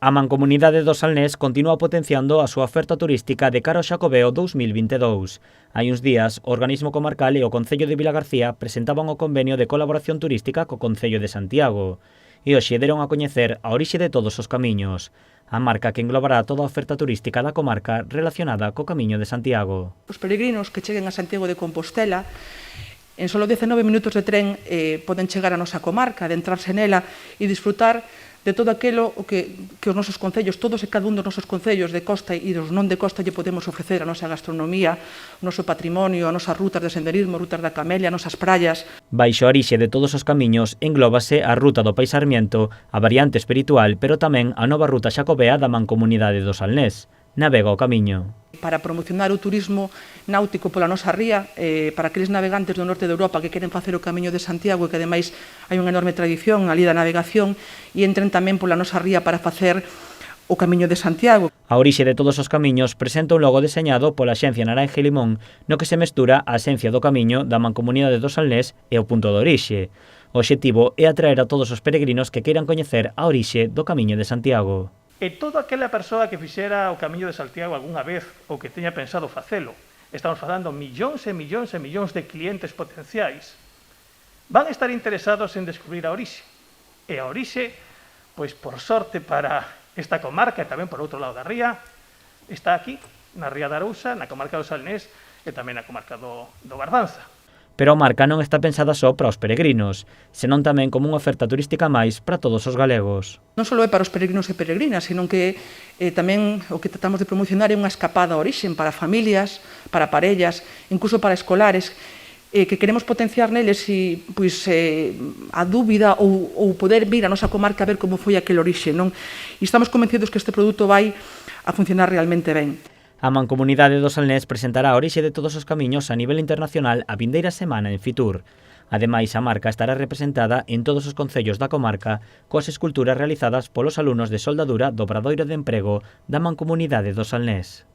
A Mancomunidade do Salnés continúa potenciando a súa oferta turística de cara ao Xacobeo 2022. Hai uns días, o organismo comarcal e o Concello de Vilagarcía presentaban o convenio de colaboración turística co Concello de Santiago e hoxe deron a coñecer a orixe de todos os camiños, a marca que englobará toda a oferta turística da comarca relacionada co Camiño de Santiago. Os peregrinos que cheguen a Santiago de Compostela en solo 19 minutos de tren poden chegar á nosa comarca, adentrarse nela e disfrutar de todo aquilo que os nosos concellos, todos e cada un dos nosos concellos de costa e dos non de costa lle podemos ofrecer a nosa gastronomía, o noso patrimonio, as nosas rutas de senderismo, rutas da Camelia, as nosas praias. Baixo a orixe de todos os camiños englóbase a ruta do Pai Sarmiento, a variante espiritual, pero tamén a nova ruta xacobea da Mancomunidade do Salnés. Navega o camiño. Para promocionar o turismo náutico pola nosa ría, para aqueles navegantes do norte de Europa que queren facer o Camiño de Santiago e que ademais hai unha enorme tradición ali da navegación e entren tamén pola nosa ría para facer o Camiño de Santiago. A orixe de todos os camiños presenta un logo deseñado pola Axencia Naranja e Limón no que se mestura a esencia do camiño da Mancomunidade do Salnés e o punto de orixe. O obxectivo é atraer a todos os peregrinos que queiran coñecer a orixe do Camiño de Santiago. E toda aquela persoa que fixera o Camiño de Santiago algunha vez ou que teña pensado facelo, estamos falando millóns e millóns e millóns de clientes potenciais, van a estar interesados en descubrir a orixe. E a orixe, pois por sorte para esta comarca e tamén por outro lado da ría, está aquí, na ría da Arousa, na comarca do Salnés e tamén na comarca do Barbanza. Pero a marca non está pensada só para os peregrinos, senón tamén como unha oferta turística máis para todos os galegos. Non só é para os peregrinos e peregrinas, senón que tamén o que tratamos de promocionar é unha escapada a orixen para familias, para parellas, incluso para escolares, que queremos potenciar neles a dúbida ou poder vir a nosa comarca a ver como foi aquel orixe. E estamos convencidos que este produto vai a funcionar realmente ben. A Mancomunidade do Salnés presentará a orixe de todos os camiños a nivel internacional a vindeira semana en Fitur. Ademais, a marca estará representada en todos os concellos da comarca coas esculturas realizadas polos alumnos de soldadura do Obradoiro de Emprego da Mancomunidade do Salnés.